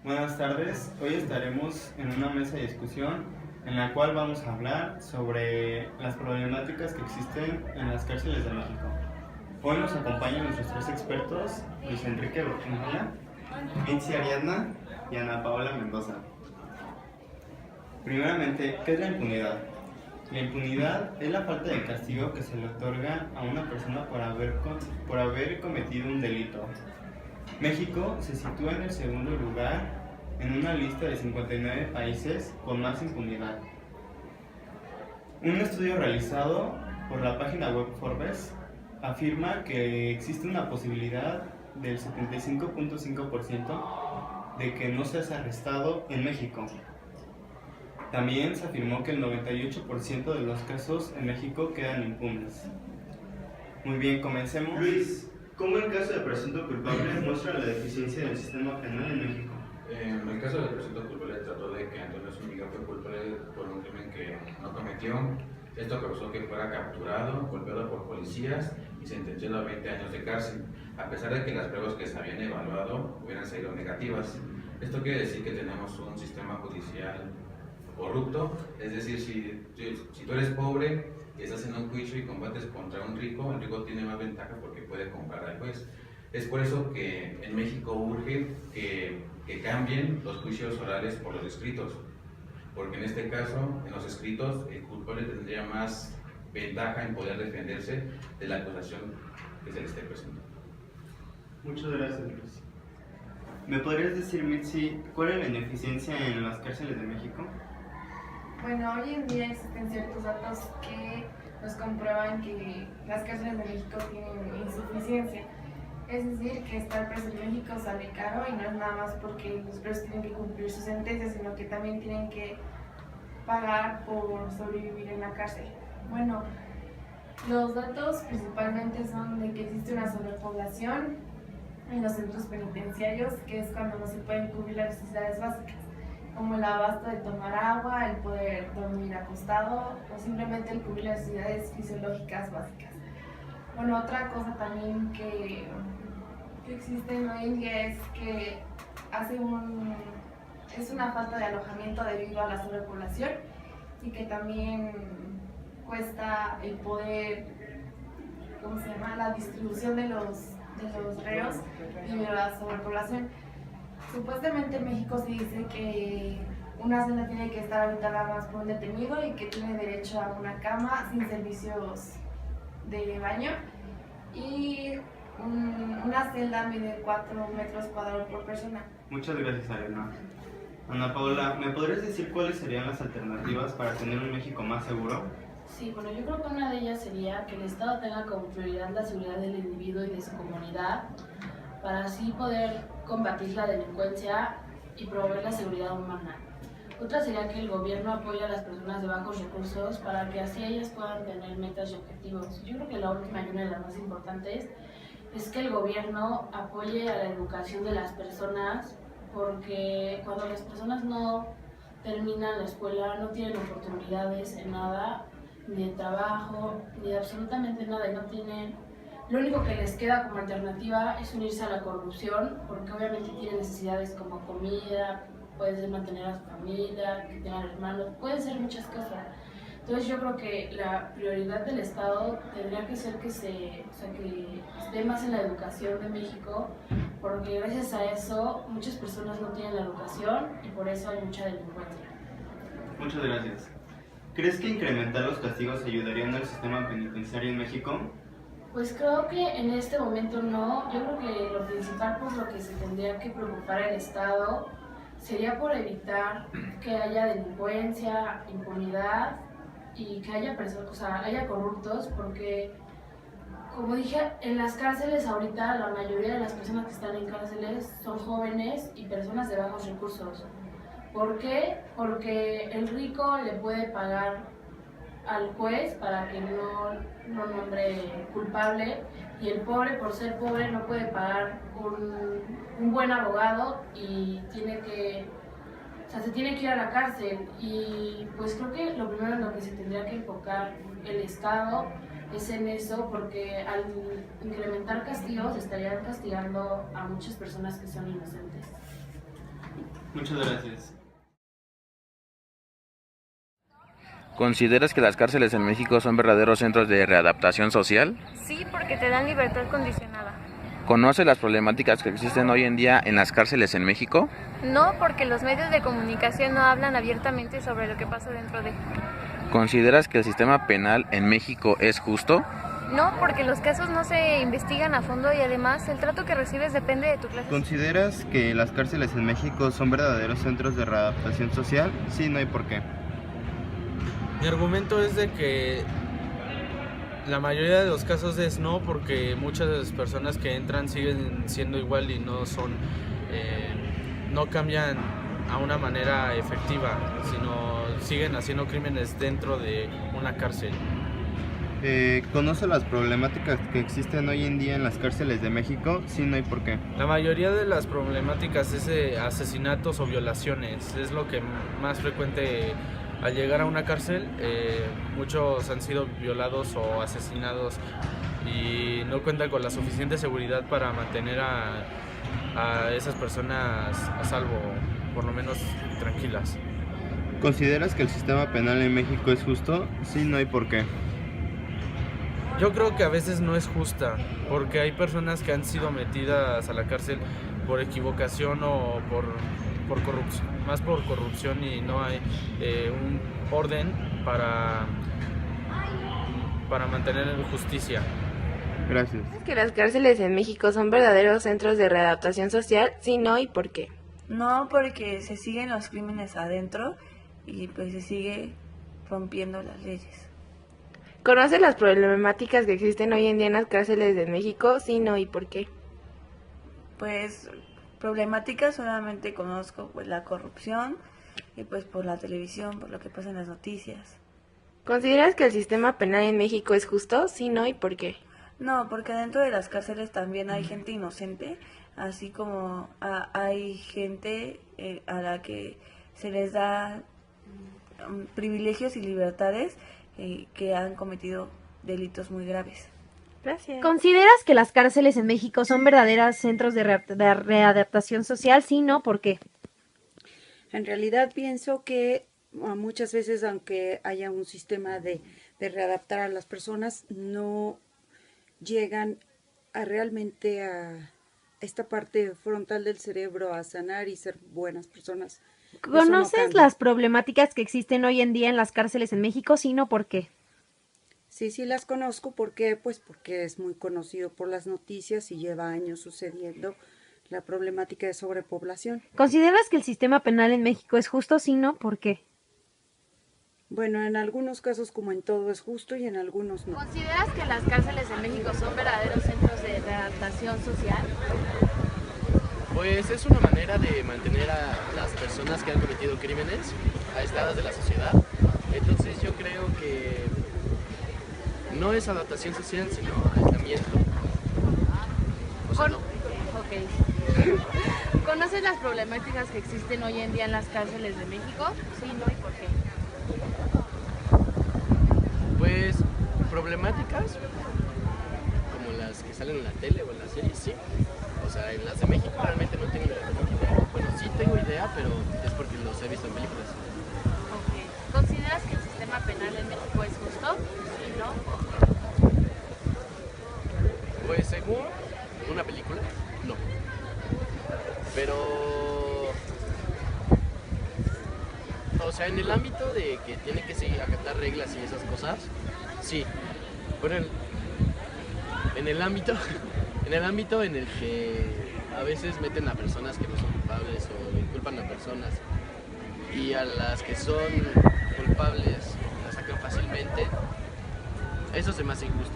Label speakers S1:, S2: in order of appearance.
S1: Buenas tardes, hoy estaremos en una mesa de discusión en la cual vamos a hablar sobre las problemáticas que existen en las cárceles de México. Hoy nos acompañan nuestros tres expertos, Luis Enrique Borjinela, Mitzi Ariadna y Ana Paola Mendoza. Primeramente, ¿qué es la impunidad? La impunidad es la falta de castigo que se le otorga a una persona por haber cometido un delito. México se sitúa en el segundo lugar en una lista de 59 países con más impunidad. Un estudio realizado por la página web Forbes afirma que existe una posibilidad del 75.5% de que no seas arrestado en México. También se afirmó que el 98% de los casos en México quedan impunes. Muy bien, comencemos. Luis, ¿cómo el caso de presunto culpable muestra la deficiencia del sistema penal en México?
S2: En el caso del presunto culpable trató de que Antonio Zúñiga fue culpable por un crimen que no cometió. Esto causó que fuera capturado, golpeado por policías y sentenciado a 20 años de cárcel, a pesar de que las pruebas que se habían evaluado hubieran sido negativas. Esto quiere decir que tenemos un sistema judicial corrupto, es decir, si tú eres pobre y estás en un juicio y combates contra un rico, el rico tiene más ventaja porque puede comprar al juez. Es por eso que en México urge que cambien los juicios orales por los escritos, porque en este caso, en los escritos, el culpable tendría más ventaja en poder defenderse de la acusación que se le esté presentando.
S1: Muchas gracias, Luis. ¿Me podrías decir, Mitzi, cuál es la ineficiencia en las cárceles de México?
S3: Bueno, hoy en día existen ciertos datos que nos comprueban que las cárceles de México tienen insuficiencia. Es decir, que estar preso en México sale caro y no es nada más porque los presos tienen que cumplir su sentencia, sino que también tienen que pagar por sobrevivir en la cárcel. Bueno, los datos principalmente son de que existe una sobrepoblación en los centros penitenciarios, que es cuando no se pueden cubrir las necesidades básicas, como el abasto de tomar agua, el poder dormir acostado o simplemente el cubrir las necesidades fisiológicas básicas. Bueno, otra cosa también que existe hoy en día es que es una falta de alojamiento debido a la sobrepoblación y que también cuesta el poder, la distribución de los reos debido a la sobrepoblación. Supuestamente en México se dice que una celda tiene que estar habitada más por un detenido y que tiene derecho a una cama sin servicios de baño y una celda mide 4 metros cuadrados por persona.
S1: Muchas gracias, Ariadna. Ana Paola, ¿me podrías decir cuáles serían las alternativas para tener un México más seguro?
S4: Sí, bueno, yo creo que una de ellas sería que el Estado tenga como prioridad la seguridad del individuo y de su comunidad, para así poder combatir la delincuencia y promover la seguridad humana. Otra sería que el gobierno apoye a las personas de bajos recursos para que así ellas puedan tener metas y objetivos. Yo creo que la última y una de las más importantes es que el gobierno apoye a la educación de las personas, porque cuando las personas no terminan la escuela, no tienen oportunidades en nada, ni de trabajo, ni de absolutamente nada, y no tienen... Lo único que les queda como alternativa es unirse a la corrupción, porque obviamente tienen necesidades como comida, puede ser mantener a su familia, que tengan hermanos, pueden ser muchas cosas. Entonces yo creo que la prioridad del Estado tendría que ser que esté más en la educación de México, porque gracias a eso muchas personas no tienen la educación y por eso hay mucha delincuencia.
S1: Muchas gracias. ¿Crees que incrementar los castigos ayudarían al sistema penitenciario en México?
S4: Pues creo que en este momento no. Yo creo que lo principal por lo que se tendría que preocupar el Estado sería por evitar que haya delincuencia, impunidad y que haya haya corruptos, porque como dije, en las cárceles ahorita la mayoría de las personas que están en cárceles son jóvenes y personas de bajos recursos. ¿Por qué? Porque el rico le puede pagar al juez para que no nombre culpable y el pobre, por ser pobre, no puede pagar un buen abogado y se tiene que ir a la cárcel. Y pues creo que lo primero en lo que se tendría que enfocar el Estado es en eso, porque al incrementar castigos estarían castigando a muchas personas que son inocentes.
S1: Muchas gracias.
S2: ¿Consideras que las cárceles en México son verdaderos centros de readaptación social?
S5: Sí, porque te dan libertad condicionada.
S2: ¿Conoce las problemáticas que existen hoy en día en las cárceles en México?
S5: No, porque los medios de comunicación no hablan abiertamente sobre lo que pasa dentro de.
S2: ¿Consideras que el sistema penal en México es justo?
S5: No, porque los casos no se investigan a fondo y además el trato que recibes depende de tu clase.
S1: ¿Consideras que las cárceles en México son verdaderos centros de readaptación social? Sí, no, ¿y por qué?
S6: Mi argumento es de que la mayoría de los casos es no, porque muchas de las personas que entran siguen siendo igual y no son, no cambian a una manera efectiva, sino siguen haciendo crímenes dentro de una cárcel.
S1: ¿Conoce las problemáticas que existen hoy en día en las cárceles de México? Sí, no, ¿y por qué?
S6: La mayoría de las problemáticas es asesinatos o violaciones, es lo que más frecuente. Al llegar a una cárcel, muchos han sido violados o asesinados y no cuentan con la suficiente seguridad para mantener a esas personas a salvo, por lo menos tranquilas.
S1: ¿Consideras que el sistema penal en México es justo? Sí, no, ¿y por qué?
S6: Yo creo que a veces no es justa, porque hay personas que han sido metidas a la cárcel por equivocación o por corrupción, más por corrupción, y no hay un orden para mantener justicia.
S1: Gracias.
S7: ¿Es que las cárceles en México son verdaderos centros de readaptación social? Sí, no, ¿y por qué?
S8: No, porque se siguen los crímenes adentro y pues se sigue rompiendo las leyes.
S7: ¿Conoce las problemáticas que existen hoy en día en las cárceles de México? Sí, no, ¿y por qué?
S8: Pues problemáticas solamente conozco pues la corrupción y pues por la televisión, por lo que pasa en las noticias.
S7: ¿Consideras que el sistema penal en México es justo? Sí, no, ¿y por qué?
S8: No, porque dentro de las cárceles también hay gente inocente, así como hay gente a la que se les da privilegios y libertades que han cometido delitos muy graves.
S7: Gracias.
S9: ¿Consideras que las cárceles en México son verdaderos centros de readaptación social? Sí, no, ¿por qué?
S10: En realidad pienso que muchas veces, aunque haya un sistema de readaptar a las personas, no llegan realmente a esta parte frontal del cerebro a sanar y ser buenas personas.
S9: ¿Conoces las problemáticas que existen hoy en día en las cárceles en México? Sí, no, ¿por qué?
S10: Sí, sí las conozco. ¿Por qué? Pues porque es muy conocido por las noticias y lleva años sucediendo la problemática de sobrepoblación.
S9: ¿Consideras que el sistema penal en México es justo? Sí, no, ¿por qué?
S10: Bueno, en algunos casos, como en todo, es justo y en algunos no.
S4: ¿Consideras que las cárceles en México son verdaderos centros de readaptación social?
S11: Pues es una manera de mantener a las personas que han cometido crímenes aisladas de la sociedad. Entonces yo creo que no es adaptación social, sino aislamiento. O sea, no.
S4: Ok. ¿Conoces las problemáticas que existen hoy en día en las cárceles de México? Sí, no, ¿y por qué?
S11: Pues problemáticas como las que salen en la tele o en la serie, sí. O sea, en las de México realmente no tengo idea. Bueno, sí tengo idea, pero es porque los he visto en películas.
S4: Ok. ¿Consideras que el sistema penal en México es justo? Sí, no.
S11: Pues según una película, no. Pero, o sea, en el ámbito de que tiene que seguir, acatar reglas y esas cosas, sí. Bueno, en el ámbito en el que a veces meten a personas que no son culpables o inculpan a personas y a las que son culpables las sacan fácilmente, eso se me hace injusto.